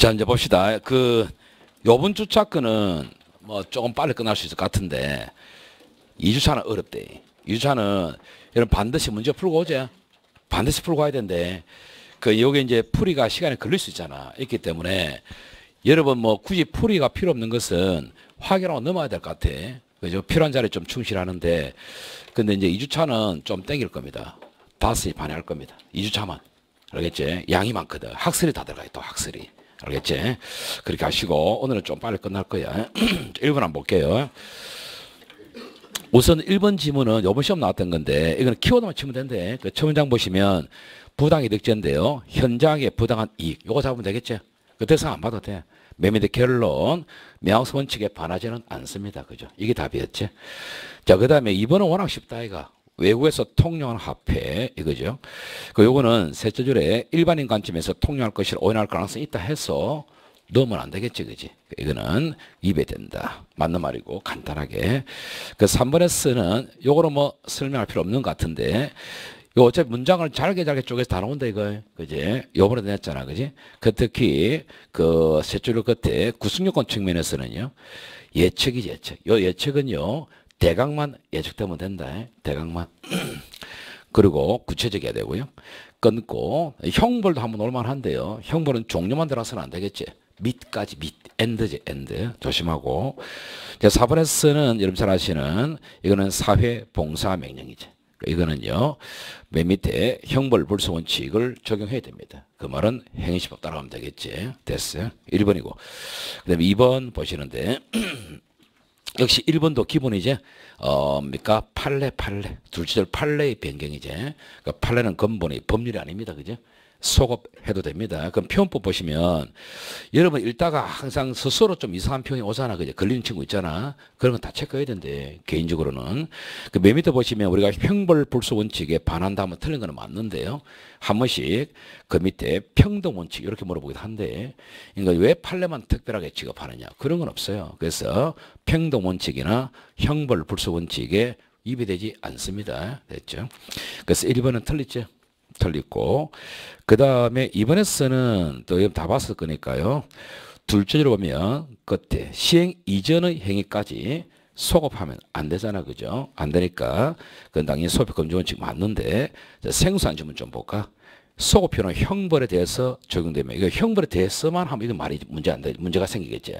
자, 이제 봅시다. 요번 주차 거는 뭐 조금 빨리 끝날 수 있을 것 같은데, 2주차는 어렵대. 2주차는 여러분 반드시 문제 풀고 오제. 반드시 풀고 가야 된대. 요게 이제 풀이가 시간이 걸릴 수 있잖아. 있기 때문에, 여러분 뭐 굳이 풀이가 필요 없는 것은 확인하고 넘어야 될 것 같아. 그죠? 필요한 자리에 좀 충실하는데, 근데 이제 2주차는 좀 땡길 겁니다. 5시 반에 할 겁니다. 2주차만. 알겠지? 양이 많거든. 학설이 다 들어가요, 또 학설이. 알겠지? 그렇게 하시고, 오늘은 좀 빨리 끝날 거야. 1번 한번 볼게요. 우선 1번 지문은 요번 시험 나왔던 건데, 이거는 키워드만 치면 된대. 첫 문장 보시면, 부당이득제인데요. 현장의 부당한 이익. 요거 잡으면 되겠지? 그 대상 안 봐도 돼. 매매대 결론, 명확 원칙에 반하지는 않습니다. 그죠? 이게 답이었지? 자, 그 다음에 2번은 워낙 쉽다, 이가. 외국에서 통용한 화폐, 이거죠. 요거는 셋째 줄에 일반인 관점에서 통용할 것이 오인할 가능성이 있다 해서 넣으면 안 되겠지, 그지? 이거는 입에 된다. 맞는 말이고, 간단하게. 3번에서는 요거는 뭐 설명할 필요 없는 것 같은데, 요 어차피 문장을 잘게 쪼개서 다 나온다, 이거. 그지? 요번에 냈잖아, 그지? 특히, 셋째 줄 끝에 구승요건 측면에서는요, 예측이지, 예측. 요 예측은요, 대강만 예측되면 된다. 대강만. 그리고 구체적이어야 되고요. 끊고 형벌도 한번 올만한데요. 형벌은 종료만 들어서는 안 되겠지. 밑까지 밑 엔드지 엔드 조심하고. 4번에서는 여러분 잘 아시는 이거는 사회 봉사 명령이지. 이거는요. 맨 밑에 형벌 불소 원칙을 적용해야 됩니다. 그 말은 행위시법 따라가면 되겠지. 됐어요. 1번이고. 그다음에 2번 보시는데 역시 1번도 기본이제. 뭡니까? 판례. 둘째 줄 판례의 변경이제. 그러니까 판례는 근본이 법률이 아닙니다. 그죠? 소급해도 됩니다. 그럼 표현법 보시면, 여러분 읽다가 항상 스스로 좀 이상한 표현이 오잖아. 그죠? 걸리는 친구 있잖아. 그런 건 다 체크해야 된대. 개인적으로는. 맨 밑에 보시면 우리가 형벌 불소 원칙에 반한다 하면 틀린 거는 맞는데요. 한 번씩 그 밑에 평등 원칙 이렇게 물어보기도 한데, 그러니까 왜 판례만 특별하게 취급하느냐? 그런 건 없어요. 그래서 평등 원칙이나 형벌 불소 원칙에 위배되지 않습니다. 됐죠? 그래서 1번은 틀리죠? 틀리고, 그 다음에 2번에서는 또 다 봤을 거니까요. 둘째 줄 보면 끝에 시행 이전의 행위까지 소급하면 안 되잖아. 그죠? 안 되니까 그건 당연히 소급 금지 원칙 맞는데, 생소한 질문 좀 볼까? 소급표는 형벌에 대해서 적용되면, 이거 형벌에 대해서만 하면 이거 말이 문제가 생기겠지.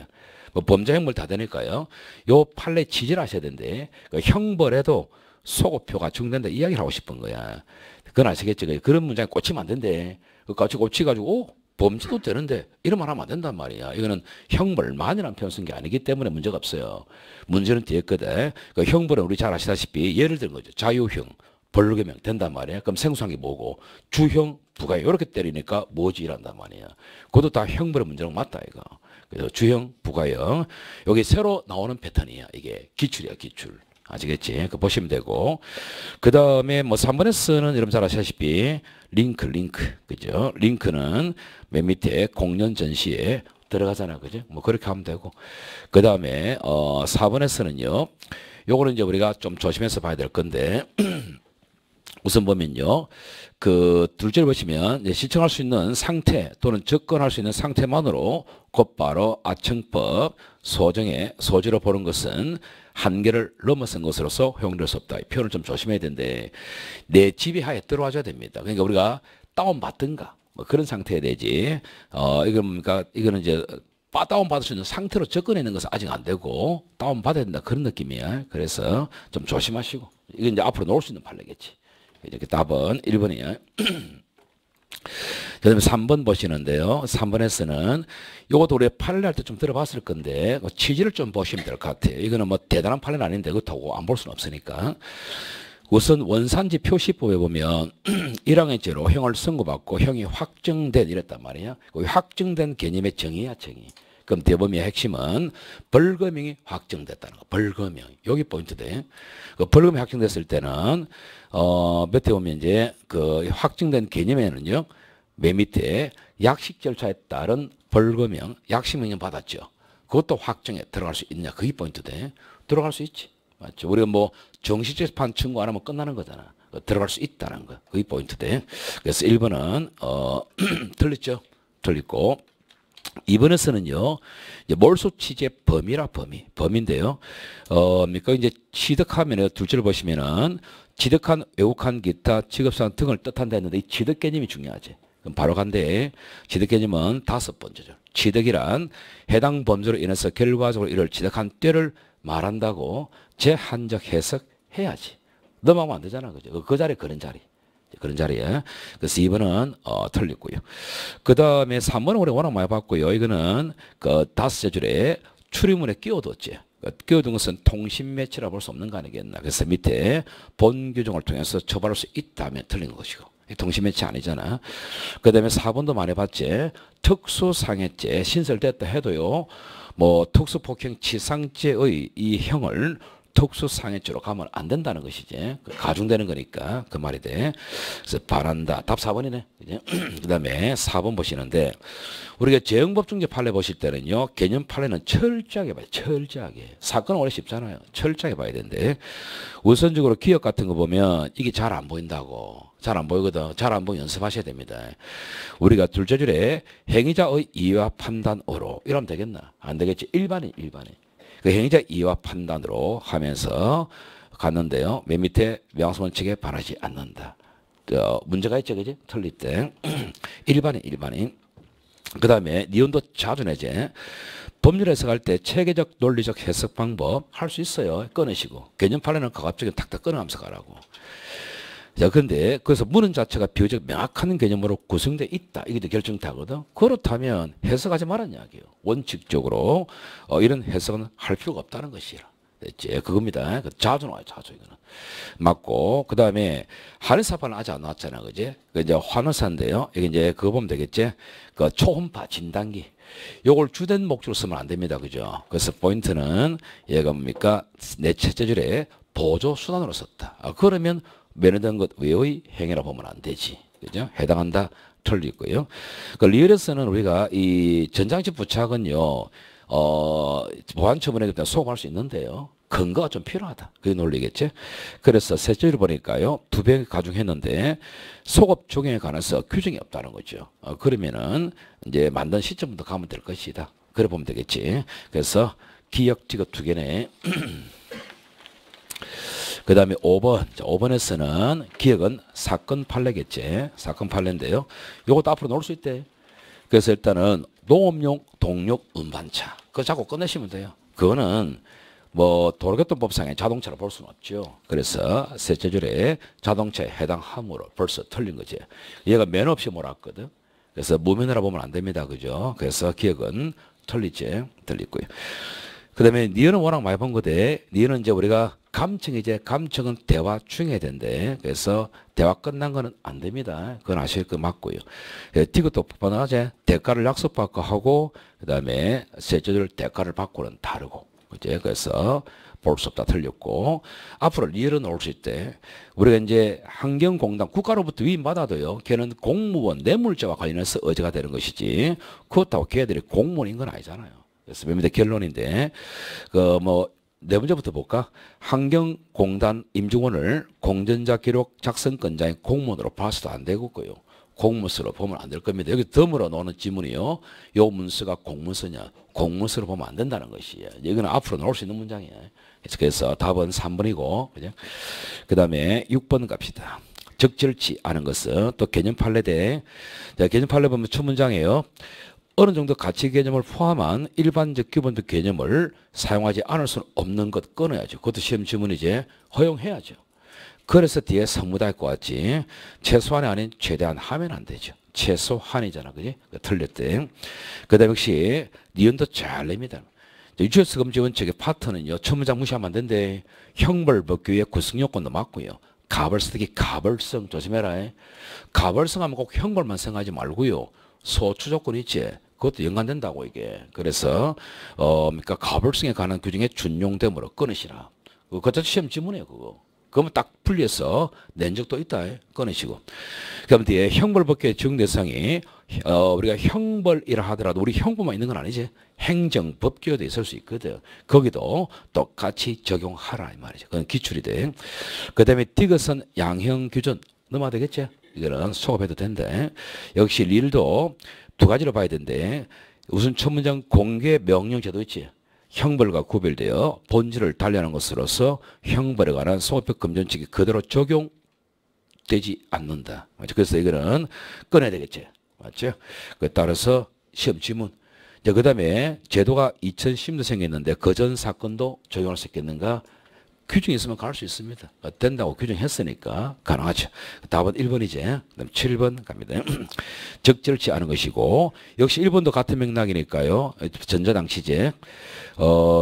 뭐 범죄 형벌 다 되니까요. 요 판례 취지를 하셔야 되는데, 형벌에도 소급표가 적용된다 이야기를 하고 싶은 거야. 그건 아시겠지? 그런 문장에 꽂히면 안 된대. 같이 꽂혀가지고, 범죄도 되는데, 이런 말 하면 안 된단 말이야. 이거는 형벌만이라는 표현 쓴 게 아니기 때문에 문제가 없어요. 문제는 뒤에 거다. 형벌은 우리 잘 아시다시피, 예를 들은 거죠. 자유형, 벌금형 된단 말이야. 그럼 생소한 게 뭐고, 주형, 부가형, 이렇게 때리니까 뭐지? 이란단 말이야. 그것도 다 형벌의 문제랑 맞다, 이거. 그래서 주형, 부가형. 여기 새로 나오는 패턴이야. 이게 기출이야, 기출. 아시겠지? 보시면 되고. 그 다음에 뭐 3번에서는 여러분 잘 아시다시피 링크. 그죠? 링크는 맨 밑에 공연 전시에 들어가잖아. 그죠? 뭐 그렇게 하면 되고. 그 다음에 4번에서는요. 요거는 이제 우리가 좀 조심해서 봐야 될 건데 우선 보면요. 둘째를 보시면 이제 신청할 수 있는 상태 또는 접근할 수 있는 상태만으로 곧바로 아청법 소지로 보는 것은 한계를 넘어선 것으로서 허용될 수 없다. 이 표현을 좀 조심해야 되는데, 내 지배하에 들어와줘야 됩니다. 그러니까 우리가 다운받든가 뭐 그런 상태에 되지. 이거는 이제 다운받을 수 있는 상태로 접근하는 것은 아직 안 되고 다운받아야 된다 그런 느낌이야. 그래서 좀 조심하시고, 이건 이제 앞으로 놓을 수 있는 판례겠지. 이렇게 답은 1번이에요. 그 다음에 3번 보시는데요. 3번에서는 요것도 우리 판례할 때 좀 들어봤을 건데 취지를 좀 보시면 될 것 같아요. 이거는 뭐 대단한 판례는 아닌데 그렇다고 안 볼 수는 없으니까. 우선 원산지 표시법에 보면 1항의죄로 형을 선고받고 형이 확정된 이랬단 말이에요. 확정된 개념의 정의야, 정의. 그럼 대법원의 핵심은 벌금형이 확정됐다는 거. 벌금형. 여기 포인트돼. 벌금이 확정됐을 때는 밑에 보면 이제 확정된 개념에는요. 맨 밑에 약식 절차에 따른 벌금형, 약식명령 받았죠. 그것도 확정에 들어갈 수 있냐. 그게 포인트돼. 들어갈 수 있지. 맞죠? 우리가 뭐 정식재판 청구 안 하면 끝나는 거잖아. 들어갈 수 있다는 거. 그게 포인트돼. 그래서 1번은 틀렸죠. 틀리고 2번에서는요, 이제 몰수 취지의 범위라 범위인데요. 그러니까 이제 취득하면 둘째를 보시면은 취득한, 왜곡한 기타 취급사항 등을 뜻한다 했는데 이 취득 개념이 중요하지. 그럼 바로 간대. 취득 개념은 5번째죠. 취득이란 해당 범죄로 인해서 결과적으로 이를 취득한 때를 말한다고 제한적 해석해야지. 넘어가면 안 되잖아. 그죠? 그 자리에 그런 자리. 그런 자리에. 그래서 2번은 틀리고요. 그 다음에 3번은 우리 워낙 많이 봤고요. 이거는 그 5째 줄에 추리문에 끼워뒀지. 끼워둔 것은 통신 매체라 볼 수 없는 거 아니겠나. 그래서 밑에 본 규정을 통해서 처벌할 수 있다면 틀린 것이고. 통신 매체 아니잖아. 그 다음에 4번도 많이 봤지. 특수상해죄 신설됐다 해도요. 뭐 특수폭행 치상죄의 이 형을 특수상해죄로 가면 안 된다는 것이지. 가중되는 거니까 그 말이 돼. 그래서 바란다. 답 4번이네. 그 다음에 4번 보시는데 우리가 재형법중제 판례 보실 때는요. 개념 판례는 철저하게 봐요. 철저하게. 사건은 원래 쉽잖아요. 철저하게 봐야 되는데 우선적으로 기억 같은 거 보면 이게 잘 안 보인다고. 잘 안 보이거든. 잘 안 보면 연습하셔야 됩니다. 우리가 둘째 줄에 행위자의 이해와 판단으로 이러면 되겠나? 안 되겠지. 일반인. 그 행위자 이해와 판단으로 하면서 갔는데요. 맨 밑에 명성원칙에 반하지 않는다. 문제가 있죠, 그지? 틀릴 때. 일반인. 그 다음에 니온도 자주 내제. 법률 해석할 때 체계적 논리적 해석 방법 할 수 있어요. 끊으시고. 개념 판례는 가급적이 탁탁 끊어가면서 가라고. 자, 그런데 그래서 문헌 자체가 비교적 명확한 개념으로 구성되어 있다. 이게 결정타거든. 그렇다면 해석하지 말란 이야기예요. 원칙적으로 이런 해석은 할 필요가 없다는 것이라. 됐지? 그겁니다. 자주 나와요. 자주 이거는. 맞고 그 다음에 한의사파는 아직 안 나왔잖아. 그지? 그 이제 환의사인데요. 이게 이제 그거 보면 되겠지? 그 초음파 진단기. 요걸 주된 목적으로 쓰면 안 됩니다. 그죠? 그래서 포인트는 얘가 뭡니까? 내 첫째 줄에 보조 수단으로 썼다. 그러면 면허된 것 외의 행위라 보면 안 되지. 그죠? 해당한다. 틀리고요. 그 리얼에서는 우리가 이 전장치 부착은요, 보안 처분에 소급할 수 있는데요. 근거가 좀 필요하다. 그게 논리겠지? 그래서 셋째를 보니까요, 2배 가중했는데 소급 적용에 관해서 규정이 없다는 거죠. 그러면은 이제 만든 시점부터 가면 될 것이다. 그래 보면 되겠지. 그래서 기억 직업 2개네. 그 다음에 5번. 5번에서는 기억은 사건 판례겠지. 사건 판례인데요. 요것도 앞으로 놓을 수 있대. 그래서 일단은 농업용 동력 운반차. 그거 자꾸 꺼내시면 돼요. 그거는 뭐 도로교통법상의 자동차로 볼 수는 없죠. 그래서 셋째 줄에 자동차에 해당함으로 벌써 틀린 거지. 얘가 면 없이 몰았거든. 그래서 무면허라 보면 안 됩니다. 그죠? 그래서 기억은 틀리지. 틀리고요. 그 다음에 니은은 워낙 많이 본 거대. 니은은 이제 우리가 감청은 대화 중에 된대. 그래서 대화 끝난 거는 안 됩니다. 그건 아실 거 맞고요. 이것도 번호하제 대가를 약속받고 하고 그 다음에 셋째 줄 대가를 받고는 다르고. 그죠? 그래서 볼 수 없다 틀렸고 앞으로 리얼은 올 수 있대. 우리가 이제 환경공단 국가로부터 위임받아도요. 걔는 공무원 뇌물죄와 관련해서 의제가 되는 것이지 그렇다고 걔들이 공무원인 건 아니잖아요. 그래서 몇 결론인데 그 뭐 네 번째부터 볼까? 환경공단 임직원을 공전자 기록 작성권자인 공무원으로 봐서도 안 되고요. 공문서로 보면 안 될 겁니다. 여기 덤으로 놓는 지문이요. 요 문서가 공문서냐? 공문서로 보면 안 된다는 것이에요. 이거는 앞으로 나올 수 있는 문장이에요. 그래서 답은 3번이고, 그죠? 그 다음에 6번 갑시다. 적절치 않은 것은 또 개념 판례대. 자, 개념 판례 보면 첫 문장이에요. 어느 정도 가치 개념을 포함한 일반적 기본적 개념을 사용하지 않을 수는 없는 것 끊어야죠. 그것도 시험 지문이지. 허용해야죠. 그래서 뒤에 성무다할 것 같지. 최소한이 아닌 최대한 하면 안 되죠. 최소한이잖아. 그지? 틀렸대. 그 다음에 역시 니은도 잘 냅니다. 유치원에서 금지원 측의 파트는요. 첫 문장 무시하면 안 된대. 형벌법규의 구성요건도 맞고요. 가벌성, 특히 가벌성 조심해라. 가벌성 하면 꼭 형벌만 생각하지 말고요. 소추 조건 있지. 그것도 연관된다고 이게. 그래서 그러니까 가벌성에 관한 규정에 준용됨으로 끊으시라. 그것도 시험 지문이에요. 그거. 그러면 딱 풀려서 낸 적도 있다. 끊으시고. 그럼 뒤에 형벌법규의 적용 대상이 우리가 형벌이라 하더라도 우리 형법만 있는 건 아니지. 행정법규에도 있을 수 있거든. 거기도 똑같이 적용하라 이 말이죠. 그건 기출이 돼. 그 다음에 디귿은 양형 규정 넘어야 되겠지. 이거는 소급해도 된대. 역시 릴도 두 가지로 봐야 된대. 우선 첫 문장 공개 명령 제도 있지. 형벌과 구별되어 본질을 달리하는 것으로서 형벌에 관한 소급 금전칙이 그대로 적용되지 않는다. 맞죠? 그래서 이거는 꺼내야 되겠지. 맞죠? 그에 따라서 시험 지문. 그 다음에 제도가 2010년도 생겼는데 그 전 사건도 적용할 수 있겠는가? 규정이 있으면 갈 수 있습니다. 된다고 규정했으니까 가능하죠. 답은 1번이지. 그다음 7번 갑니다. 적절치 않은 것이고 역시 1번도 같은 맥락이니까요. 전자당시제.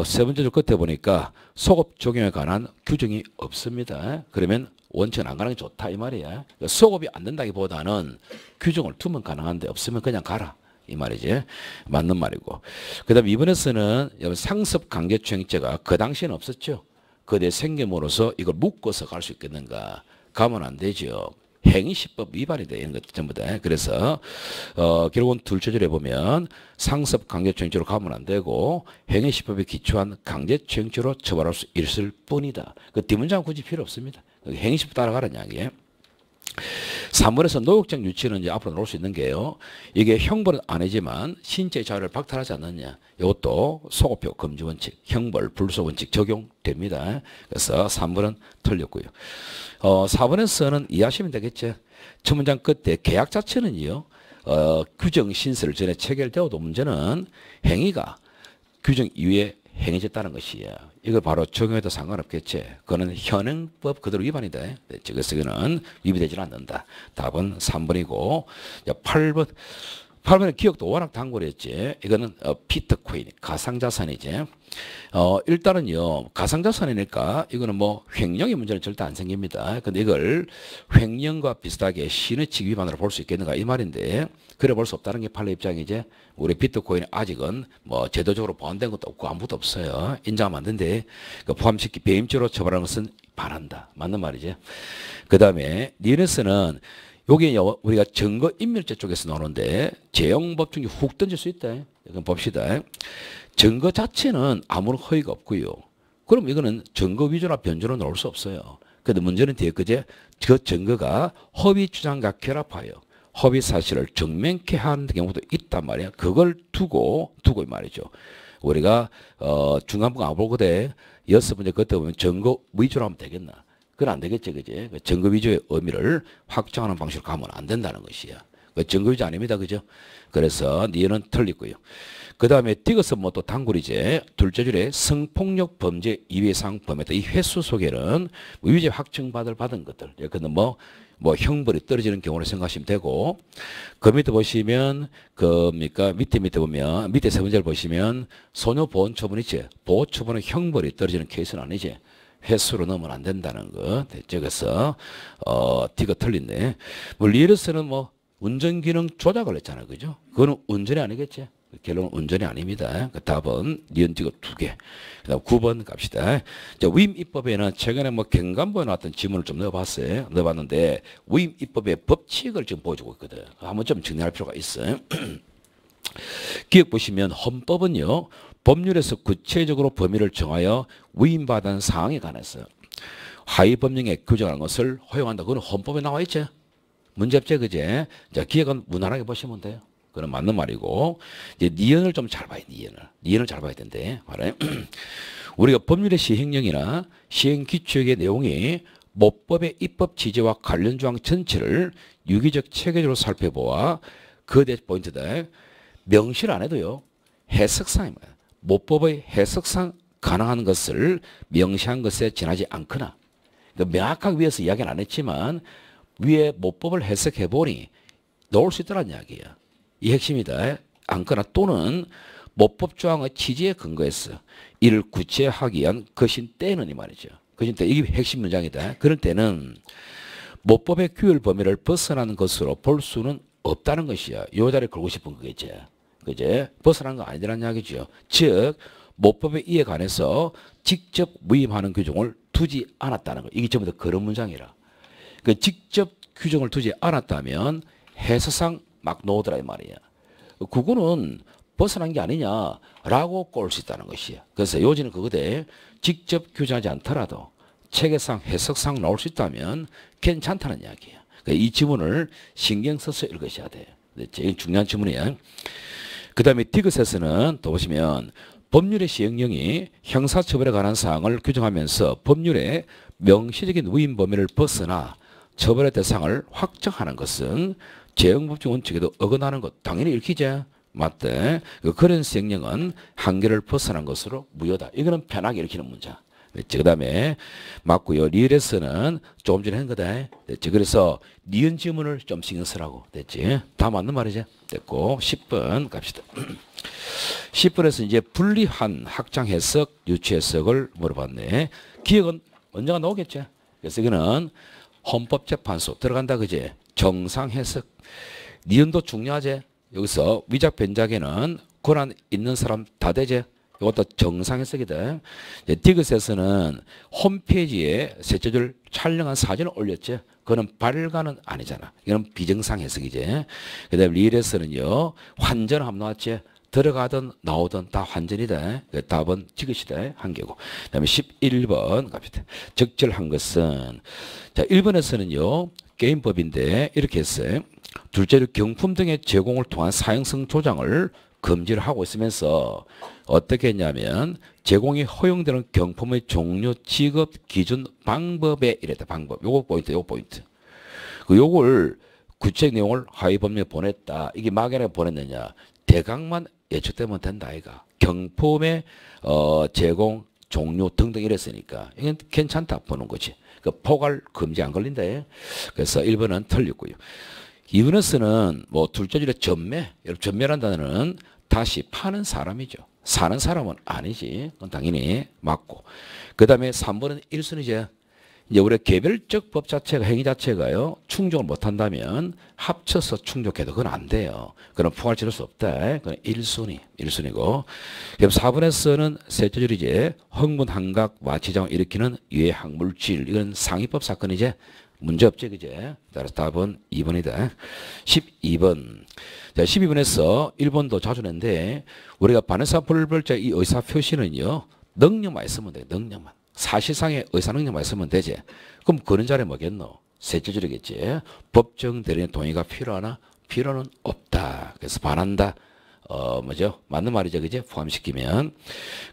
세 번째 줄 끝에 보니까 소급 적용에 관한 규정이 없습니다. 그러면 원칙은 안 가는 게 좋다 이 말이야. 소급이 안 된다기보다는 규정을 두면 가능한데 없으면 그냥 가라. 이 말이지. 맞는 말이고. 그 다음 이번에서는 상습 강제추행죄가 그 당시에는 없었죠. 그대 생김으로써 이걸 묶어서 갈 수 있겠는가? 가면 안 되죠. 행위시법 위반이 돼 있는 것 전부 다. 그래서 결국은 둘째 줄에 보면 상습 강제추행죄로 가면 안 되고 행위시법에 기초한 강제추행죄로 처벌할 수 있을 뿐이다. 그 뒷문장 굳이 필요 없습니다. 행위시법 따라가라는 이야기예요. 3번에서 노역적 유치는 이제 앞으로 나올 수 있는 게요. 이게 형벌은 아니지만 신체 자유를 박탈하지 않느냐. 이것도 소급표 금지 원칙, 형벌 불소 원칙 적용됩니다. 그래서 3번은 틀렸고요. 4번에서는 이해하시면 되겠죠. 첫 문장 끝에 계약 자체는요. 규정 신설 전에 체결되어도 문제는 행위가 규정 이후에 행해졌다는 것이야. 이걸 바로 적용해도 상관없겠지. 그거는 현행법 그대로 위반이다. 그래서 이거는 위반되지 않는다. 답은 3번이고 8번은 기억도 워낙 단골했지. 이거는 비트코인 가상자산이지. 일단은요 가상자산이니까 이거는 뭐 횡령의 문제는 절대 안 생깁니다. 근데 이걸 횡령과 비슷하게 신의칙 위반으로 볼 수 있겠는가 이 말인데 그래 볼 수 없다는 게 판례 입장이지. 우리 비트코인이 아직은 뭐 제도적으로 보완된 것도 없고 아무것도 없어요. 인정하면 안 된대. 포함시키 배임죄로 처벌하는 것은 반한다. 맞는 말이지. 그 다음에 니은에서는 여기 우리가 증거인멸죄 쪽에서 나오는데 재형법 중에 훅 던질 수 있다. 이건 봅시다. 증거 자체는 아무런 허위가 없고요. 그럼 이거는 증거 위조나 변조로 나올 수 없어요. 근데 문제는 뒤에 그제 그 증거가 허위 주장과 결합하여 허위 사실을 증명케 하는 경우도 있단 말이야. 그걸 두고 이 말이죠. 우리가 중간부가 안 보거든. 6번째 그때 보면 증거 위조로 하면 되겠나? 그건 안 되겠지, 그지? 증거 위조의 의미를 확정하는 방식으로 가면 안 된다는 것이야. 증거 위조 아닙니다, 그죠? 그래서 니은 틀리고요. 그 다음에 디귿은 뭐 또 단골이지. 둘째 줄에 성폭력 범죄 이외상 범했다. 이 횟수 속에는 위죄 받은 것들. 그는 뭐 형벌이 떨어지는 경우를 생각하시면 되고, 그 밑에 보시면 밑에 보면 밑에 세 번째를 보시면 소녀 보호 처분 있지. 보호 처분은 형벌이 떨어지는 케이스는 아니지. 횟수로 넣으면 안 된다는 거. 그래서 D가 틀린데. 뭐 리얼에서는 뭐 운전 기능 조작을 했잖아요, 그죠? 그거는 운전이 아니겠지. 결론은 운전이 아닙니다. 그 답은 니은 D가 2개. 그다음 9번 갑시다. 위임 입법에는 최근에 뭐 경감부에 나왔던 지문을 좀 넣어봤어요. 넣어봤는데 위임 입법의 법칙을 지금 보여주고 있거든. 한번 좀 정리할 필요가 있어요. 기억 보시면 헌법은요. 법률에서 구체적으로 범위를 정하여 위임받은 사항에 관해서 하위 법령에 규정하는 것을 허용한다. 그건 헌법에 나와 있죠. 문제 없죠, 그제? 자, 기억은 무난하게 보시면 돼요. 그건 맞는 말이고, 이제 니은을 좀 잘 봐야 돼, 니은을 잘 봐야 된대. 말해. 우리가 법률의 시행령이나 시행기초의 내용이 모법의 입법 취지와 관련 조항 전체를 유기적 체계적으로 살펴보아 그대 포인트다. 명시를 안 해도요. 해석상입니다. 모법의 해석상 가능한 것을 명시한 것에 지나지 않거나 그러니까 명확하게 위에서 이야기는 안 했지만 위에 모법을 해석해 보니 넣을 수 있다는 이야기야. 이 핵심이다. 않거나 또는 모법 조항의 취지에 근거해서 이를 구체하기 위한 거신 때는 이 말이죠. 거신 때 이게 핵심 문장이다. 그럴 때는 모법의 규율 범위를 벗어나는 것으로 볼 수는 없다는 것이야. 요 자리에 걸고 싶은 거겠지. 그제? 벗어난 거 아니라는 이야기죠. 즉 모법의 이에 관해서 직접 위임하는 규정을 두지 않았다는 거. 이게 전부 다 그런 문장이라. 그 직접 규정을 두지 않았다면 해석상 막 놓으더라 이 말이야. 그거는 벗어난 게 아니냐라고 꼴 수 있다는 것이야. 그래서 요지는 그거대. 직접 규정하지 않더라도 체계상 해석상 나올 수 있다면 괜찮다는 이야기야. 그러니까 이 지문을 신경 써서 읽으셔야 돼. 제일 중요한 지문이야. 그 다음에 디귿에서는 또 보시면 법률의 시행령이 형사처벌에 관한 사항을 규정하면서 법률의 명시적인 위임 범위를 벗어나 처벌의 대상을 확정하는 것은 재형법적 원칙에도 어긋나는 것. 당연히 읽히죠. 맞대. 그런 시행령은 한계를 벗어난 것으로 무효다. 이거는 편하게 읽히는 문자. 그 다음에 맞고요. 리을에서는 조금 전에 한 거다. 됐지. 그래서 니은 지문을 좀 신경 쓰라고. 됐지. 다 맞는 말이죠. 됐고 10번 갑시다. 10번에서 이제 분리한 확장 해석, 유치 해석을 물어봤네. 기억은 언젠가 나오겠죠. 그래서 이거는 헌법재판소 들어간다 그지. 정상 해석. 니은도 중요하지. 여기서 위작 변작에는 권한 있는 사람 다 되지. 이것도 정상 해석이다. 디귿에서는 홈페이지에 셋째 줄 촬영한 사진을 올렸지. 그거는 발간은 아니잖아. 이건 비정상 해석이지. 그 다음에 리을에서는요. 환전 한번 나왔지. 들어가든 나오든 다 환전이다. 답은 디귿이다. 한 개고. 그 다음에 11번 갑시다. 적절한 것은 자 1번에서는요. 게임법인데 이렇게 했어요. 둘째로 경품 등의 제공을 통한 사행성 조장을 금지를 하고 있으면서 어떻게 했냐면 제공이 허용되는 경품의 종류, 지급, 기준, 방법에 이랬다. 방법. 요거 포인트, 요거 포인트. 요걸 구체적 내용을 하위 법령에 보냈다. 이게 막연하게 보냈느냐. 대강만 예측되면 된다. 아이가. 경품의 제공, 종류 등등 이랬으니까 이건 괜찮다 보는 거지. 그 포괄 금지 안 걸린다. 그래서 1번은 틀렸고요. 2번에서는 뭐 둘째 줄에 전매. 여러분 전매란 단어는 다시 파는 사람이죠. 사는 사람은 아니지. 그건 당연히 맞고. 그 다음에 3번은 1순위제. 이제 우리 개별적 법 자체가 행위 자체가요. 충족을 못한다면 합쳐서 충족해도 그건 안 돼요. 그럼 포괄 치를 수 없다. 그건 1순위고. 그럼 4번에서는 셋째 줄이제. 흥분, 환각, 와치장을 일으키는 유해 항물질. 이건 상위법 사건이제. 문제없지 그제. 따라서 답은 2번이다. 12번. 자 12번에서 1번도 자주 냈는데 우리가 반의사 불벌자 이 의사 표시는요. 능력만 있으면 돼. 능력만. 사실상의 의사 능력만 있으면 되지. 그럼 그런 자리에 뭐겠노? 셋째 줄이겠지. 법정 대리인의 동의가 필요하나? 필요는 없다. 그래서 반한다. 뭐죠? 맞는 말이죠. 그제? 포함시키면.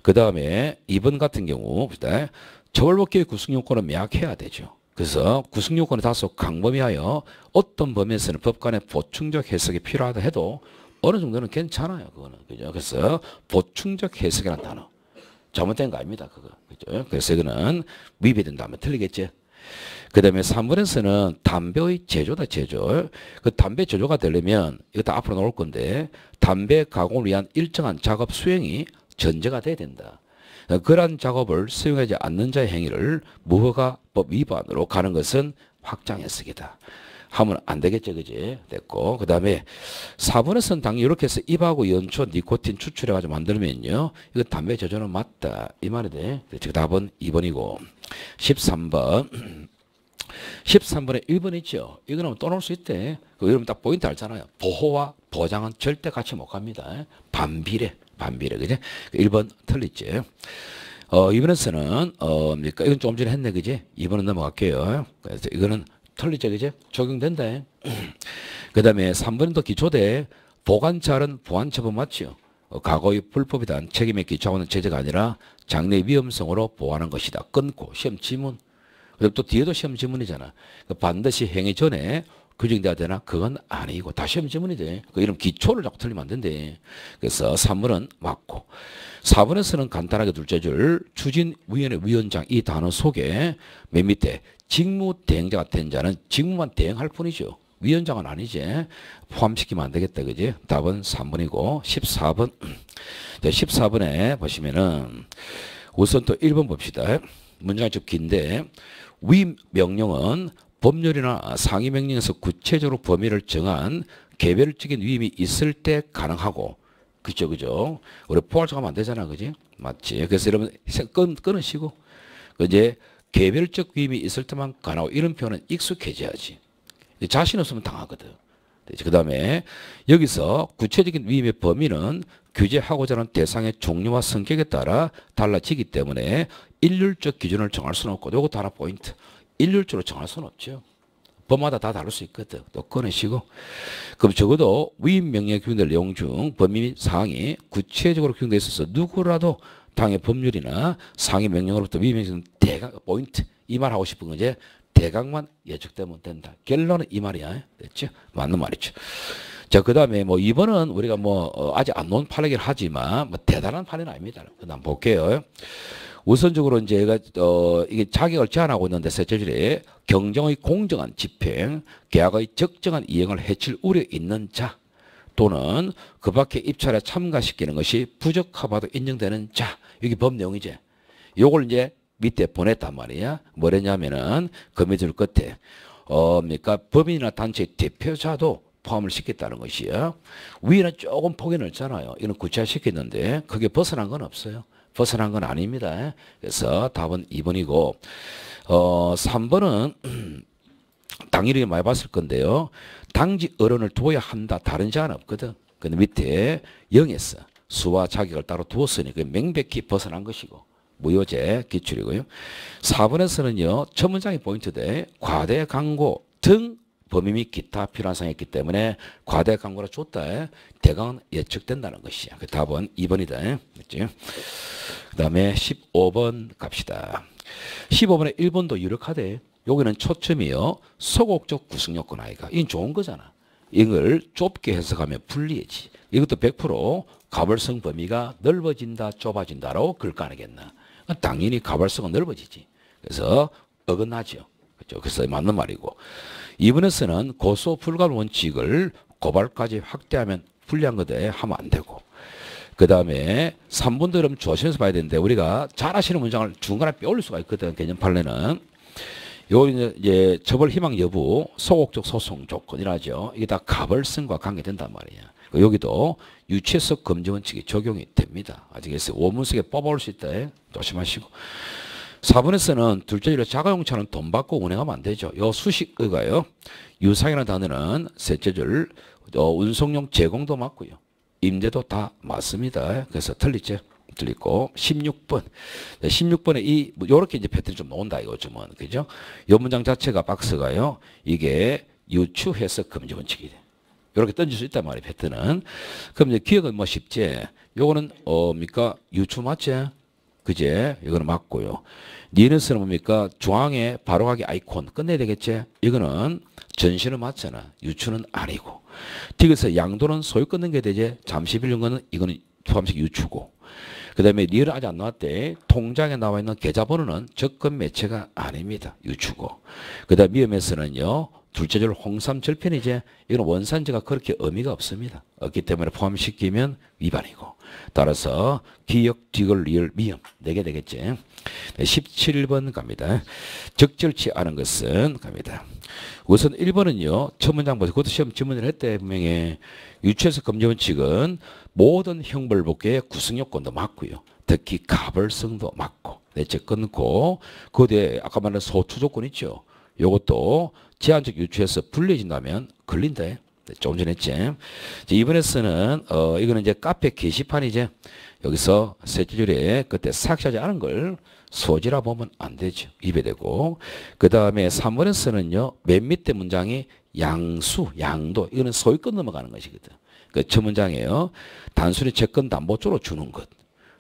그 다음에 2번 같은 경우 봅시다. 처벌법규의 구성요건은 명확해야 되죠. 그래서 구성요건에 다소 강범위하여 어떤 범위에서는 법관의 보충적 해석이 필요하다 해도 어느 정도는 괜찮아요. 그거는. 그죠? 그래서 보충적 해석이라는 단어. 잘못된 거 아닙니다. 그거. 그죠? 그래서 이거는 위배된다 하면 틀리겠지. 그 다음에 3번에서는 담배의 제조다, 제조. 그 담배 제조가 되려면 이것도 앞으로 나올 건데 담배 가공을 위한 일정한 작업 수행이 전제가 돼야 된다. 그러한 작업을 수행하지 않는 자의 행위를 무허가법 위반으로 가는 것은 확장 해석이다. 하면 안 되겠죠. 그지? 됐고. 그 다음에 4번에서는 당연히 이렇게 해서 잎하고 연초, 니코틴 추출해가지고 만들면요. 이거 담배 제조는 맞다. 이 말이 돼. 즉 답은 2번이고. 13번. 13번에 1번 있죠. 이거는 또 넣을 수 있대. 여러분 딱 포인트 알잖아요. 보호와 보장은 절대 같이 못 갑니다. 반비례. 그죠? 1번 틀렸지. 이번에서는 그러니까 이건 조금 전에 했네. 그지? 2번은 넘어갈게요. 그래서 이거는 틀리죠. 그지? 적용된다. 그 다음에 3번은 또 기초대. 보관찰은 보안처분 맞죠? 과거의 불법이단 책임에 기초하는 제재가 아니라 장래 위험성으로 보호하는 것이다. 끊고 시험 지문. 그리고 또 뒤에도 시험 지문이잖아. 반드시 행위 전에 규정돼야 되나? 그건 아니고 다 시험 지문이 돼. 그 이름 기초를 자꾸 틀리면 안 된대. 그래서 3번은 맞고 4번에서는 간단하게 둘째 줄 추진위원회 위원장 이 단어 속에 맨 밑에 직무대행자가 된 자는 직무만 대행할 뿐이죠. 위원장은 아니지. 포함시키면 안 되겠다. 그지? 답은 3번이고 14번 14번에 보시면은 우선 또 1번 봅시다. 문장이 좀 긴데 위 명령은 법률이나 상위 명령에서 구체적으로 범위를 정한 개별적인 위임이 있을 때 가능하고 그죠? 우리 포괄적하면 안 되잖아. 그지? 맞지? 그래서 여러분 끊으시고 이제 개별적 위임이 있을 때만 가능하고 이런 표현은 익숙해져야지. 자신 없으면 당하거든. 그 다음에 여기서 구체적인 위임의 범위는 규제하고자 하는 대상의 종류와 성격에 따라 달라지기 때문에 일률적 기준을 정할 수는 없고 이것도 하나 포인트. 일률적으로 정할 수는 없죠. 법마다 다 다를 수 있거든. 또 꺼내시고. 그럼 적어도 위 명령에 규정될 내용 중 범위 및 사항이 구체적으로 규정되어 있어서 누구라도 당의 법률이나 상위 명령으로부터 위 명령 대각 포인트 이 말 하고 싶은 거지. 대각만 예측되면 된다. 결론은 이 말이야. 됐죠? 맞는 말이죠. 자, 그 다음에 뭐 2번은 우리가 뭐 아직 안 놓은 판례긴 하지만 뭐 대단한 판례는 아닙니다. 그다음 볼게요. 우선적으로 이제 이게 자격을 제한하고 있는데 셋째 줄에 경정의 공정한 집행, 계약의 적정한 이행을 해칠 우려 있는 자 또는 그 밖에 입찰에 참가시키는 것이 부적합하도 인정되는 자. 이게 법 내용이지. 요걸 이제 밑에 보냈단 말이야. 뭐랬냐면은 그 밑줄 끝에 그러니까 법인이나 단체의 대표자도 포함을 시켰다는 것이야. 위는 조금 폭이 넓잖아요. 이건 구체화시켰는데 그게 벗어난 건 없어요. 벗어난 건 아닙니다. 그래서 답은 2번이고 3번은 당일에 많이 봤을 건데요. 당직 어른을 두어야 한다. 다른 제한 없거든. 근데 밑에 0에서 수와 자격을 따로 두었으니 그 명백히 벗어난 것이고 무효제 기출이고요. 4번에서는요. 첫 문장이 포인트돼. 과대 광고 등 범위 및 기타 필요한 사항이 있기 때문에 과대 광고를 줬다. 대강은 예측된다는 것이야. 그 답은 2번이다. 그렇지? 그 다음에 15번 갑시다. 15번에 1번도 유력하대. 여기는 초점이요. 소곡적 구성요건 아이가. 이건 좋은 거잖아. 이걸 좁게 해석하면 불리해지. 이것도 100% 가벌성 범위가 넓어진다, 좁아진다라고 그럴 거 아니겠나. 당연히 가벌성은 넓어지지. 그래서 어긋나죠. 그렇죠? 그래서 맞는 말이고. 2번에서는 고소 불가능 원칙을 고발까지 확대하면 불리한 거대 하면 안 되고. 그 다음에 3번들은 조심해서 봐야 되는데 우리가 잘하시는 문장을 중간에 빼올릴 수가 있거든. 개념 판례는. 요 이제 처벌 희망 여부, 소곡적 소송 조건이라죠. 이게 다 가벌성과 관계된단 말이야. 여기도 유치해석 금지 원칙이 적용이 됩니다. 아시겠어요? 원문석에 뽑아올 수 있다. 조심하시고. 4번에서는 둘째 줄에 자가용차는 돈 받고 운행하면 안 되죠. 요 수식어가요. 유상이라는 단어는 셋째 줄 운송용 제공도 맞고요. 임대도 다 맞습니다. 그래서 틀리죠. 틀리고 16번. 16번에 요렇게 이제 패턴이 좀 나온다 이거쯤은. 그죠? 요 문장 자체가 박스가요. 이게 유추 해석 금지 원칙이 돼. 이렇게 던질 수 있단 말이에요. 패턴은. 그럼 이제 기억은 뭐 쉽지. 요거는 뭡니까? 유추 맞지? 그제? 이거는 맞고요. 니은스는 뭡니까? 중앙에 바로가기 아이콘 끝내야 되겠지? 이거는 전신은 맞잖아. 유추는 아니고. 디귿에서 양도는 소유 끊는 게 되지. 잠시 빌린 거는 이거는 포함식 유추고. 그 다음에 니은 아직 안 나왔대. 통장에 나와 있는 계좌번호는 접근 매체가 아닙니다. 유추고. 그 다음 미음에서는요. 둘째 줄 홍삼 절편이제. 이건 원산지가 그렇게 의미가 없습니다. 없기 때문에 포함시키면 위반이고. 따라서 기역, 디귿, 리을, 미음 4개 되겠지. 17번 갑니다. 적절치 않은 것은 갑니다. 우선 1번은요. 첫 문장 보세요. 그것도 시험 질문을 했대. 분명히 유추해석 금지 원칙은 모든 형벌복귀의 구성요건도 맞고요. 특히 가벌성도 맞고. 넷째 끊고 그 뒤에 아까 말한 소추 조건 있죠. 요것도 제한적 유추해서 불리해진다면 걸린다. 조금 전에 했지. 이번에서는 이거는 이제 카페 게시판이제. 여기서 셋째 줄에 그때 삭제하지 않은 걸 소지라 보면 안 되죠. 입에 대고. 그 다음에 3번에서는요. 맨 밑에 문장이 양수, 양도. 이거는 소유권 넘어가는 것이거든. 그 첫 문장이에요. 단순히 채권 담보조로 주는 것.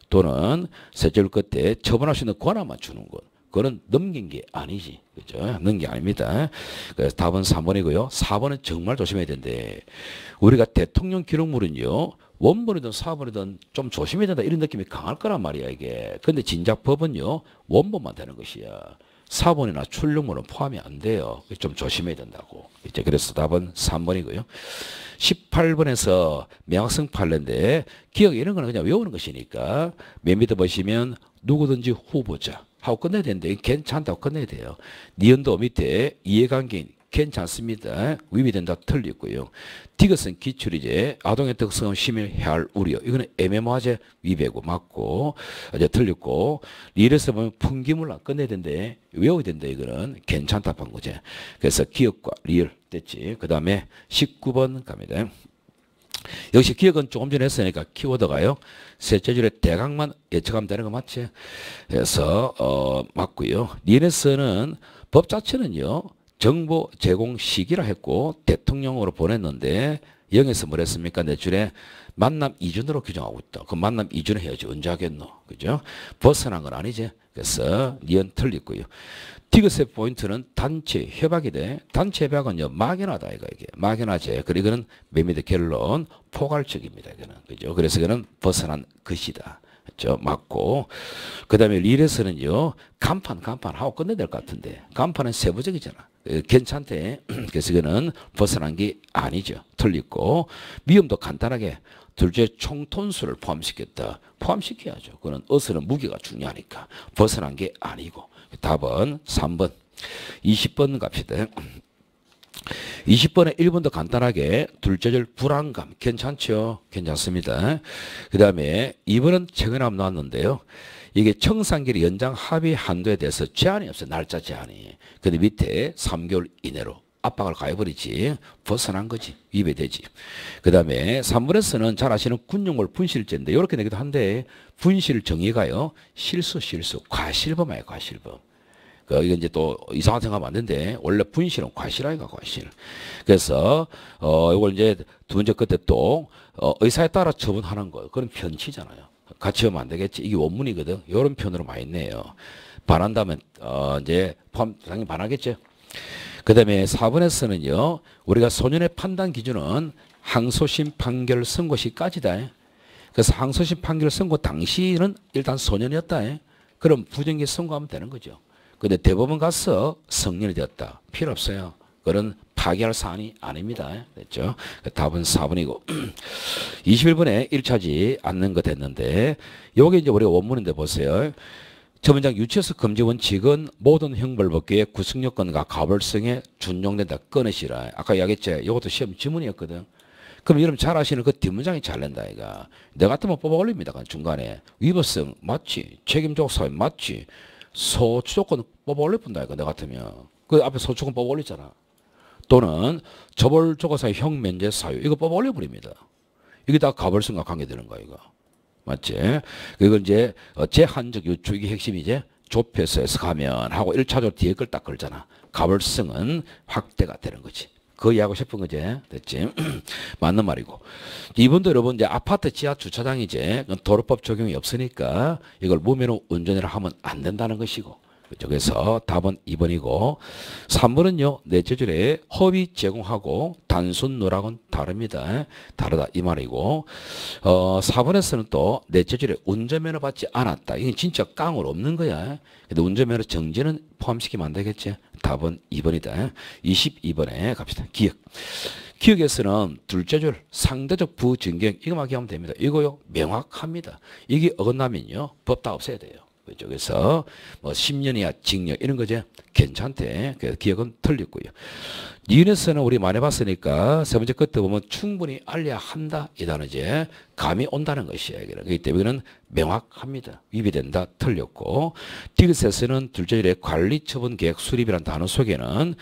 또는 셋째 줄 끝에 처분할 수 있는 권한만 주는 것. 그거는 넘긴 게 아니지. 그죠? 넘긴 게 아닙니다. 그래서 답은 3번이고요. 4번은 정말 조심해야 된대. 우리가 대통령 기록물은요. 원본이든 사본이든 좀 조심해야 된다. 이런 느낌이 강할 거란 말이야, 이게. 근데 진작 법은요. 원본만 되는 것이야. 사본이나 출력물은 포함이 안 돼요. 좀 조심해야 된다고. 이제 그래서 답은 3번이고요. 18번에서 명확성 판례인데 기억 이런 거는 그냥 외우는 것이니까 맨 밑에 보시면 누구든지 후보자 하고 끝내야 되는데 괜찮다고 끝내야 돼요. 니은도 밑에 이해관계인 괜찮습니다. 위배된다 틀리고요. 디귿은 기출이제 아동의 특성을 심의해야 할 우려. 이거는 애매모하제 위배고 맞고 이제 틀렸고 리을에서 보면 풍기물랑 끝내야 된대. 외워야 된대. 이거는 괜찮다 본 거지. 그래서 기억과 리을 됐지. 그 다음에 19번 갑니다. 역시 기억은 조금 전에 했으니까 키워드가요. 셋째 줄에 대각만 예측하면 되는 거 맞지? 그래서 맞고요. 리을에서는 법 자체는요. 정보 제공 시기라 했고 대통령으로 보냈는데 영에서 뭘 했습니까? 내 줄에 만남 이준으로 규정하고 있다. 그 만남 이준을 해야지 언제 하겠노? 그죠? 벗어난 건 아니지. 그래서 니은 틀리고요. 디귿의 포인트는 단체 협약이 돼. 단체 협약은요 막연하다 이게 막연하지. 그리고 이거는 매미드 결론 포괄적입니다. 이거는 그죠? 그래서 이거는 벗어난 것이다. 그죠? 맞고 그다음에 릴에서는요 간판 하고 끝내야 될 것 같은데 간판은 세부적이잖아. 괜찮대. 그래서 이거는 벗어난 게 아니죠. 틀리고 미음도 간단하게 둘째 총톤수를 포함시켰다. 포함시켜야죠. 그거는 어서는 무게가 중요하니까 벗어난 게 아니고 답은 3번 20번 갑시다. 20번에 1번도 간단하게 둘째 줄 불안감 괜찮죠? 괜찮습니다. 그 다음에 2번은 최근에 한번 나왔는데요. 이게 청산기일 연장 합의 한도에 대해서 제한이 없어요. 날짜 제한이. 근데 밑에 3개월 이내로 압박을 가해버리지. 벗어난 거지. 위배되지. 그 다음에 3번에서는 잘 아시는 군용물 분실죄인데 이렇게 내기도 한데 분실 정의가요. 실수 과실범이에요. 과실범. 이거 이제 또 이상한 생각하면 안 되는데 원래 분실은 과실. 그래서 이걸 이제 두 번째 끝에 또 의사에 따라 처분하는 거 그런 편치잖아요. 같이 하면 안 되겠지. 이게 원문이거든. 이런 편으로 많이 있네요. 반한다면 이제 당연히 반하겠죠. 그 다음에 4번에서는요. 우리가 소년의 판단 기준은 항소심 판결 선고 시까지다. 그래서 항소심 판결 선고 당시는 일단 소년이었다. 그럼 부정기 선고하면 되는 거죠. 근데 대법원 가서 성년이 되었다. 필요 없어요. 그런 파기할 사안이 아닙니다. 됐죠? 답은 4번이고 21번에 1차지 않는 거 됐는데 요게 이제 우리가 원문인데 보세요. 첫 문장 유치해서 금지 원칙은 모든 형벌법규의 구성요건과 가벌성에 준용된다. 끊으시라. 아까 이야기했죠. 이것도 시험 지문이었거든. 그럼 여러분 잘 아시는 그 뒷문장이 잘 낸다 이가. 내 같으면 뽑아 올립니다. 중간에 위법성 맞지. 책임적 사유 맞지. 소추조건 뽑아 올릴 뿐다 이거 내 같으면. 그 앞에 소추조건 뽑아 올리잖아. 또는 처벌조가사의 형면제 사유 이거 뽑아 올려버립니다. 이게 다 가벌성과 관계되는 거야 이거. 맞지? 그리고 이제 제한적 유추 이게 핵심이지. 좁혀서 해서 가면 하고 1차적으로 뒤에 걸 딱 걸잖아. 가벌성은 확대가 되는 거지. 그 이해하고 싶은 거지. 됐지? 맞는 말이고. 이분도 여러분 이제 아파트 지하 주차장이지. 도로법 적용이 없으니까 이걸 무면허 운전이라 하면 안 된다는 것이고. 그렇죠? 그래서 답은 2번이고 3번은요. 넷째 줄에 허위 제공하고 단순 누락은 다릅니다. 다르다 이 말이고 4번에서는 또 넷째 줄에 운전면허 받지 않았다. 이건 진짜 깡을 없는 거야. 근데 운전면허 정지는 포함시키면 안 되겠지. 답은 2번이다. 22번에 갑시다. 기억에서는 둘째 줄 상대적 부증경 이거만 기하면 됩니다. 이거요 명확합니다. 이게 어긋나면요 법 다 없애야 돼요. 그렇죠? 그래서 뭐 10년이야 징역 이런 거죠. 괜찮대. 그래서 기억은 틀렸고요. 니은에서는 우리 많이 봤으니까 세 번째 끝에 보면 충분히 알려야 한다 이 단어지. 감이 온다는 것이에요. 그렇기 때문에 이거는 명확합니다. 위배된다 틀렸고 디귿에서는 둘째 줄에 관리처분 계획 수립이라는 단어 속에는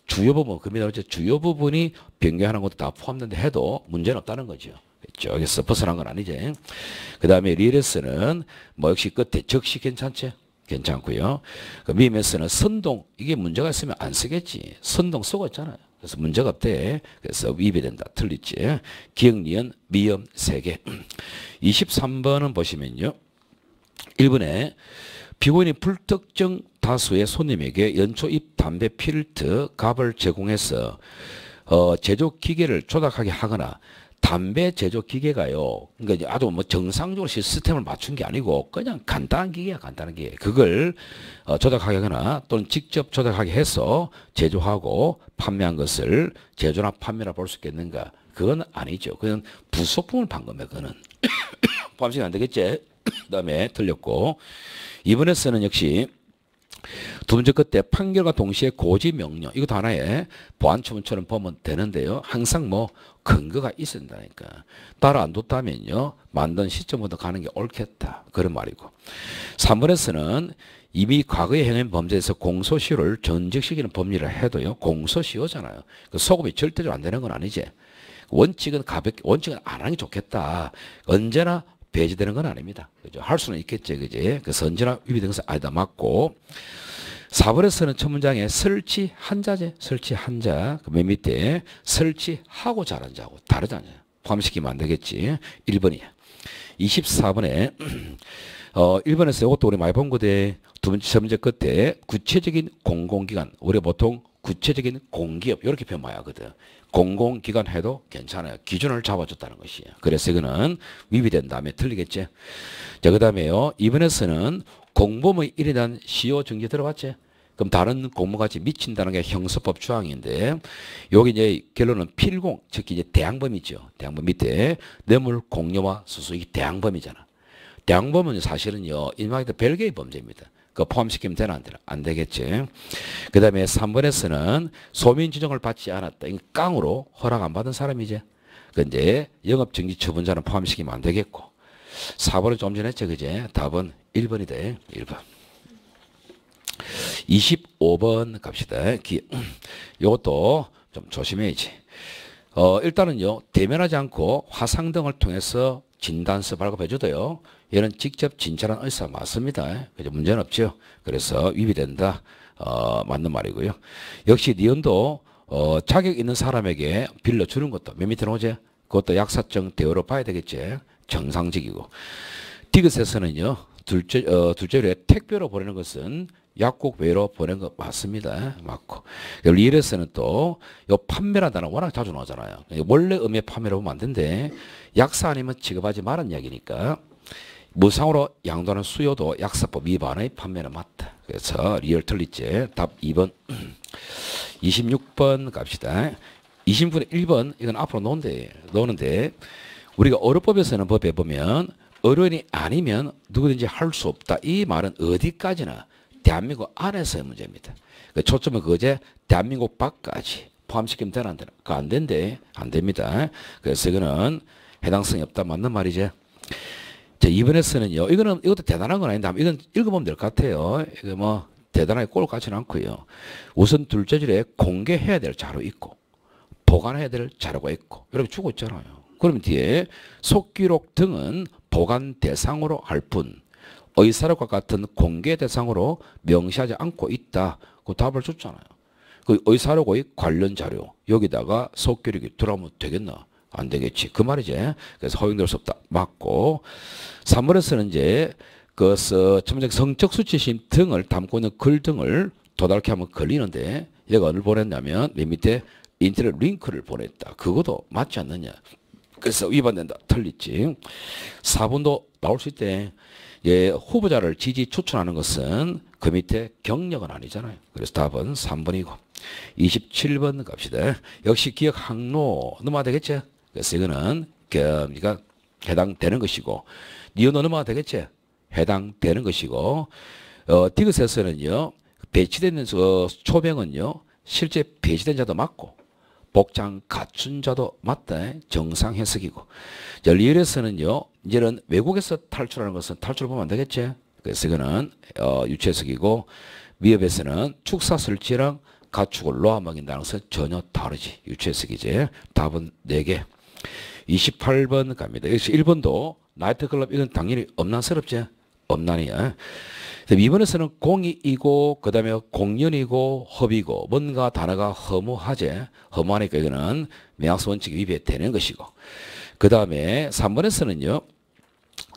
주요 부분, 주요 부분이 변경하는 것도 다 포함된다 해도 문제는 없다는 거죠. 그렇죠? 여기서 벗어난 건 아니지. 그 다음에 릴에서는 뭐 역시 끝에 적시 괜찮지? 괜찮고요. 그 미음에서는 선동 이게 문제가 있으면 안 쓰겠지. 선동 쓰고 있잖아요. 그래서 문제가 없대. 그래서 위배된다. 틀리지. 기억, 니은, 미음 3개. 23번은 보시면요. 1번에 피고인이 불특정 다수의 손님에게 연초입 담배 필터 값을 제공해서 제조 기계를 조작하게 하거나 담배 제조 기계가요. 그러니까 아주 뭐 정상적으로 시스템을 맞춘 게 아니고 그냥 간단한 기계야, 간단한 기계. 그걸 조작하게 하거나 또는 직접 조작하게 해서 제조하고 판매한 것을 제조나 판매라 볼 수 있겠는가? 그건 아니죠. 그건 부속품을 판 겁니다. 그거는 포함시키면 안 되겠지. 그다음에 틀렸고 이번에서는 역시 두 번째 끝에 판결과 동시에 고지 명령 이것도 하나의 보안처분처럼 보면 되는데요. 항상 뭐 근거가 있어야 된다니까. 따라 안 뒀다면요. 만든 시점부터 가는 게 옳겠다. 그런 말이고. 3번에서는 이미 과거에 행한 범죄에서 공소시효를 전직시키는 법리를 해도요. 공소시효잖아요. 그 소급이 절대로 안 되는 건 아니지. 원칙은 가볍게 원칙은 안 하는 게 좋겠다. 언제나 배제되는 건 아닙니다. 그죠? 할 수는 있겠지, 그지? 그래서 언제나 위배된 것은 아니다 맞고 4번에서는 첫 문장에 설치한 자제, 설치한 자. 그 맨 밑에 설치하고 잘한 자하고 다르잖아요. 포함시키면 안 되겠지. 1번이야. 24번에 1번에서 이것도 우리 많이 본 거대. 두 번째, 첫 번째 끝에 구체적인 공공기관. 우리가 보통 구체적인 공기업 이렇게 표현 많이 하거든. 공공기관 해도 괜찮아요. 기준을 잡아줬다는 것이에요. 그래서 이거는 위비된 다음에 틀리겠지. 자, 그 다음에요. 이번에서는 공범의 일에 대한 시효 정지 들어봤지? 그럼 다른 공모같이 미친다는 게 형사법 조항인데 여기 이제 결론은 필공, 즉 이제 대항범이죠. 대항범 밑에 뇌물 공여와 수수 이 대항범이잖아. 대항범은 사실은요 인마이트 별개의 범죄입니다. 그 포함시키면 되나 안 되나? 안 되겠지. 그 다음에 3번에서는 소민 지정을 받지 않았다. 이 깡으로 허락 안 받은 사람이지. 근데 영업정지 처분자는 포함시키면 안 되겠고. 4번은 좀 전에 했죠, 그제? 답은 1번이 돼. 1번. 25번 갑시다. 이것도 좀 조심해야지. 일단은요, 대면하지 않고 화상 등을 통해서 진단서 발급해줘도요, 얘는 직접 진찰한 의사 맞습니다. 그죠? 문제는 없죠. 그래서 위배된다. 맞는 말이고요. 역시 니은도 자격 있는 사람에게 빌려주는 것도 몇 밑에 나오지? 그것도 약사적 대우로 봐야 되겠지. 정상적이고. 디귿에서는요, 둘째로 택배로 보내는 것은 약국 외로 보낸 거 맞습니다. 맞고. 리얼에서는 또, 판매라는 단어 워낙 자주 나오잖아요. 원래 의미의 판매로 보면 안 되는데, 약사 아니면 취급하지 말은 이야기니까, 무상으로 양도하는 수요도 약사법 위반의 판매는 맞다. 그래서 리얼 틀리지. 답 2번. 26번 갑시다. 26분의 1번, 이건 앞으로 노는데, 우리가 어로법에서는 법에 보면, 어른이 아니면 누구든지 할 수 없다. 이 말은 어디까지나 대한민국 안에서의 문제입니다. 초점은 그거제 대한민국 밖까지 포함시키면 되나 안 되나? 그거 안 된대. 안 됩니다. 그래서 이거는 해당성이 없다. 맞는 말이죠. 자, 이번에서는요. 이것도 대단한 건 아닌데 이건 읽어보면 될 것 같아요. 이거 뭐 대단하게 꼴 같지는 않고요. 우선 둘째 줄에 공개해야 될 자료 있고 보관해야 될 자료가 있고 이렇게 주고 있잖아요. 그러면 뒤에 속기록 등은 보관 대상으로 할 뿐 의사록과 같은 공개 대상으로 명시하지 않고 있다. 그 답을 줬잖아요. 그 의사록의 관련 자료 여기다가 속기록이 들어가면 되겠나? 안 되겠지. 그 말이지. 그래서 허용될 수 없다. 맞고 3번에서는 이제 그 전문적 성적 수치심 등을 담고 있는 글 등을 도달케 하면 걸리는데 얘가 어디를 보냈냐면 맨 밑에 인터넷 링크를 보냈다. 그것도 맞지 않느냐. 그래서 위반된다. 틀리지. 4번도 나올 수 있대. 예, 후보자를 지지 추천하는 것은 그 밑에 경력은 아니잖아요. 그래서 답은 3번이고 27번 갑시다. 역시 기억 항로 넘어야 되겠지. 그래서 이거는 그러니까 해당되는 것이고 니은도 넘어야 되겠지. 해당되는 것이고 디귿에서는요 배치되는 초병은요 실제 배치된 자도 맞고 복장 갖춘 자도 맞다. 정상 해석이고. 자, 리얼에서는요, 이제는 외국에서 탈출하는 것은 탈출을 보면 안 되겠지. 그래서 이거는 유추 해석이고, 미업에서는 축사 설치랑 가축을 놓아 먹인다는 것은 전혀 다르지. 유추 해석이지. 답은 4개. 28번 갑니다. 역시 1번도 나이트클럽 이건 당연히 엄난스럽지. 엄난이야. 2번에서는 공이이고 그 다음에 공연이고 허비고 뭔가 단어가 허무하지. 허무하니까 이거는 명확성 원칙 위배되는 것이고 그 다음에 3번에서는요.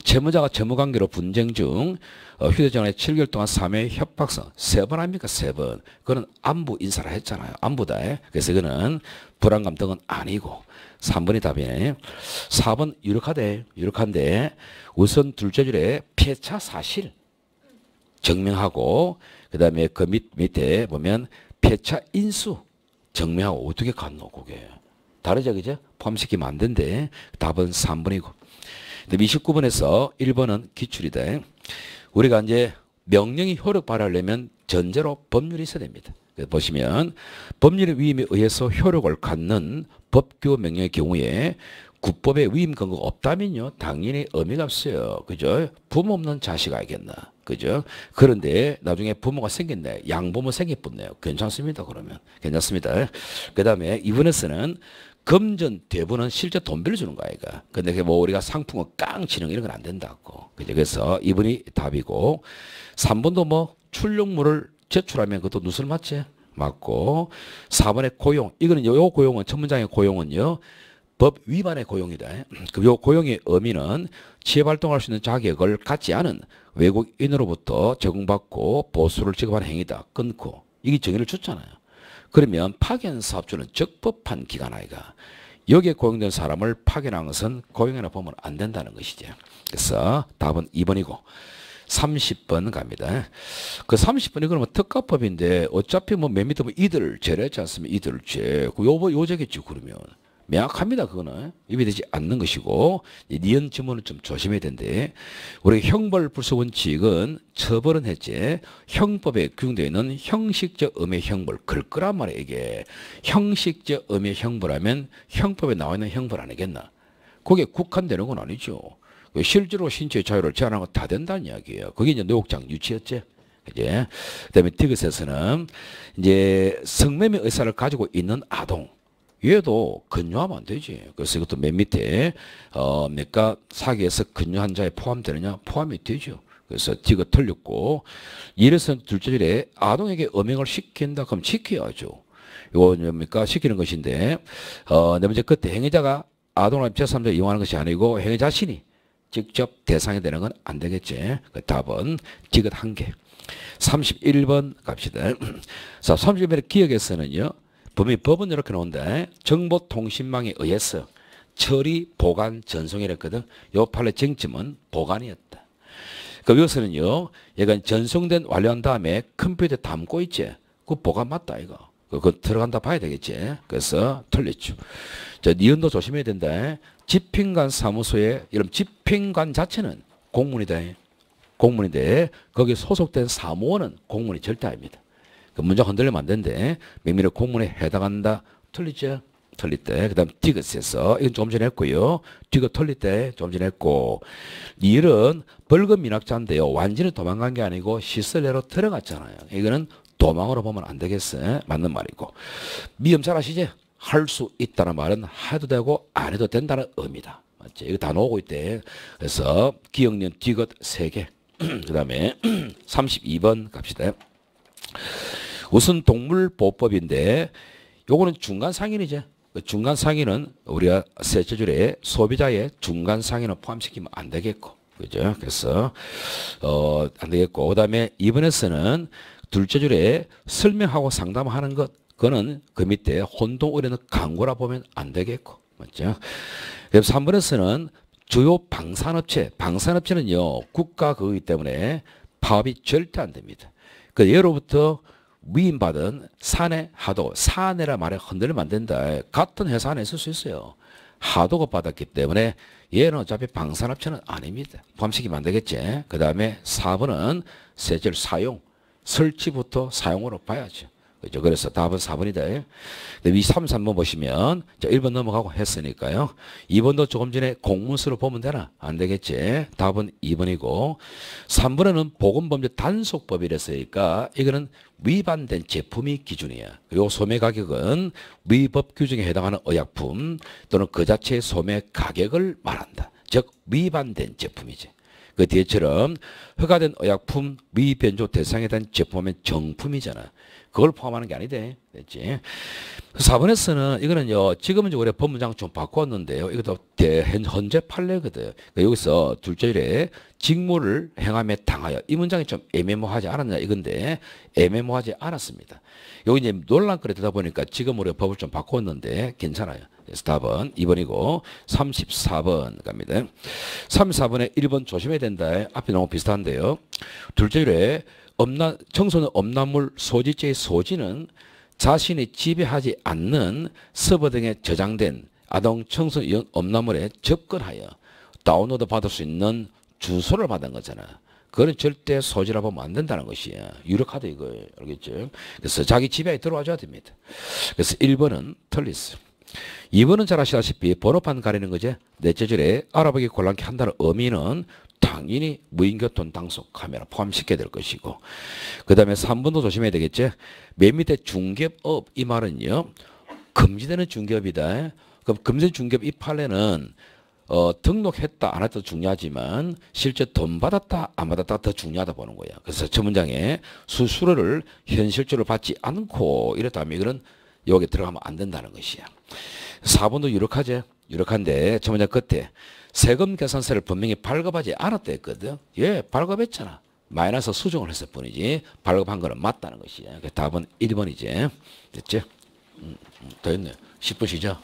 채무자가 채무관계로 분쟁 중 휴대전화에 7개월 동안 3회 협박성 3번 아닙니까? 3번. 그거는 안부 인사를 했잖아요. 안부다. 그래서 이거는 불안감 등은 아니고 3번이 답이네. 4번 유력한데 우선 둘째 줄에 폐차 사실 증명하고 그 다음에 그 밑에 보면 폐차 인수 증명하고 어떻게 갔노 그게 다르죠 그죠? 포함시키면 안 된대. 답은 3번이고 29번에서 1번은 기출이다. 우리가 이제 명령이 효력 발휘하려면 전제로 법률이 있어야 됩니다. 보시면 법률의 위임에 의해서 효력을 갖는 법규 명령의 경우에 국법의 위임 근거가 없다면요 당연히 의미가 없어요. 그죠? 부모 없는 자식 알겠나? 그죠? 그런데 나중에 부모가 생겼네. 양부모 생겼겠네요. 괜찮습니다. 그러면 괜찮습니다. 그 다음에 이번에서는 금전 대부는 실제 돈 빌려주는 거 아이가. 근데 뭐 우리가 상품을 깡 치는 이런 건 안 된다고. 그죠? 그래서 이번이 답이고 3번도 뭐 출력물을 제출하면 그것도 누설 맞지? 맞고 4번에 고용. 이거는 요 고용은 첫 문장의 고용은요. 법 위반의 고용이다. 요 고용의 의미는 취업활동할 수 있는 자격을 갖지 않은 외국인으로부터 제공받고 보수를 지급하는 행위다. 끊고. 이게 정의를 줬잖아요. 그러면 파견사업주는 적법한 기관 아이가. 여기에 고용된 사람을 파견한 것은 고용이나 보면 안 된다는 것이죠. 그래서 답은 2번이고 30번 갑니다. 그 30번이 그러면 특가법인데 어차피 뭐 몇 미터 이들죄를 했지 않습니까? 이들죄. 요죄겠죠 그러면. 명확합니다. 그거는 위배되지 않는 것이고 니은 지문은 좀 조심해야 된대. 우리 형벌 불소 원칙은 처벌은 했지 형법에 규정되어 있는 형식적 음해 형벌 걸 거란 말이에요. 이게 형식적 음해 형벌하면 형법에 나와 있는 형벌 아니겠나. 그게 국한되는 건 아니죠. 실제로 신체의 자유를 제한하는 거 다 된다는 이야기예요. 그게 이제 노역장 유치였지. 그제 그다음에 디귿에서는 이제 성매매 의사를 가지고 있는 아동. 얘도 근유하면 안 되지. 그래서 이것도 맨 밑에 내가 사기에서 근유한 자에 포함되느냐? 포함이 되죠. 그래서 디귿 틀렸고 이래서 둘째 줄에 아동에게 음행을 시킨다 그럼 시켜야죠. 이거 뭡니까? 시키는 것인데 네 번째 그때 행위자가 아동을 제3자 이용하는 것이 아니고 행위 자신이 직접 대상이 되는 건 안 되겠지. 그 답은 디귿 1개. 31번 갑시다. 자, 31번의 기억에서는요. 법은 이렇게 나온다. 정보통신망에 의해서 처리, 보관, 전송이랬거든. 요 판례 쟁점은 보관이었다. 그 여기서는요. 얘가 전송된 완료한 다음에 컴퓨터에 담고 있지. 그 보관 맞다 이거. 그거 들어간다 봐야 되겠지. 그래서 틀렸죠. 자, 니은도 조심해야 된다. 집행관 사무소에 이런 집행관 자체는 공무원이다. 공무원인데 거기에 소속된 사무원은 공무원이 절대 아닙니다. 그 문장 흔들리면 안 되는데 명민의 공문에 해당한다. 틀리죠? 틀릴 때. 그 다음 디귿에서 이건 좀 전에 했고요. 디귿 틀릴 때 좀 전에 했고 니은 벌금 미납자인데요. 완전히 도망간 게 아니고 시설 내로 들어갔잖아요. 이거는 도망으로 보면 안 되겠어. 맞는 말이고. 미음 잘 아시죠? 할 수 있다는 말은 해도 되고 안 해도 된다는 의미다. 맞지? 이거 다 나오고 있대. 그래서 기억년 디귿 3개. 그 다음에 32번 갑시다. 우선 동물보호법인데 요거는 중간상인이죠. 중간상인은 우리가 셋째 줄에 소비자의 중간상인을 포함시키면 안 되겠고 그죠? 그래서 안 되겠고 그다음에 이번에서는 둘째 줄에 설명하고 상담하는 것 그거는 그 밑에 혼동 의뢰는 광고라 보면 안 되겠고 맞죠? 그래서 3번에서는 주요 방산업체는요 국가 그거기 때문에 파업이 절대 안 됩니다. 그 예로부터 위임받은 사내 하도 사내라 말에 흔들리면 안 된다. 같은 회사 안에 있을 수 있어요. 하도가 받았기 때문에 얘는 어차피 방산업체는 아닙니다. 포함시키면 안 되겠지. 그 다음에 4번은 세절 사용 설치부터 사용으로 봐야죠. 그죠? 그래서 답은 4번이다. 이 3번 보시면 1번 넘어가고 했으니까요. 2번도 조금 전에 공문서로 보면 되나? 안 되겠지. 답은 2번이고 3번에는 보건범죄 단속법이랬으니까 이거는 위반된 제품이 기준이야. 요 소매 가격은 위법 규정에 해당하는 의약품 또는 그 자체의 소매 가격을 말한다. 즉 위반된 제품이지. 그 뒤에처럼 허가된 의약품 위변조 대상에 대한 제품하면 정품이잖아. 그걸 포함하는 게 아니대. 됐지? 4번에서는 이거는요, 지금은 이제 우리가 법문장 좀 바꿨는데요. 이것도 현재 판례거든. 그러니까 여기서 둘째 줄에 직무를 행함에 당하여. 이 문장이 좀 애매모하지 않았냐 이건데, 애매모하지 않았습니다. 여기 이제 논란거리 되다 보니까 지금 우리가 법을 좀 바꿨는데, 괜찮아요. 그래서 답은 2번이고, 34번 갑니다. 34번에 1번 조심해야 된다. 앞이 너무 비슷한데요. 둘째 줄에 청소년 음란물 소지죄의 소지는 자신이 지배하지 않는 서버 등에 저장된 아동 청소년 음란물에 접근하여 다운로드 받을 수 있는 주소를 받은 거잖아. 그건 절대 소지라 보면 안 된다는 것이야. 유력하다 이거 알겠죠? 그래서 자기 지배에 들어와 줘야 됩니다. 그래서 1번은 틀렸어. 2번은 잘 아시다시피 번호판 가리는 거죠. 넷째 줄에 알아보기 곤란케 한다는 의미는 당연히 무인교통 단속 카메라 포함시켜야 될 것이고 그 다음에 3번도 조심해야 되겠지. 맨 밑에 중개업 이 말은요 금지되는 중개업이다. 그럼 금지되는 중개업 이 판례는 등록했다 안 했다 중요하지만 실제 돈 받았다 안 받았다 더 중요하다 보는 거야. 그래서 첫 문장에 수수료를 현실적으로 받지 않고 이랬다면 이거는 여기 들어가면 안 된다는 것이야. 4번도 유력하지. 유력한데 첫 문장 끝에 세금 계산서를 분명히 발급하지 않았다 했거든. 예, 발급했잖아. 마이너스 수정을 했을 뿐이지 발급한 거는 맞다는 것이야. 답은 1번이지. 됐지? 됐네. 10분 쉬자.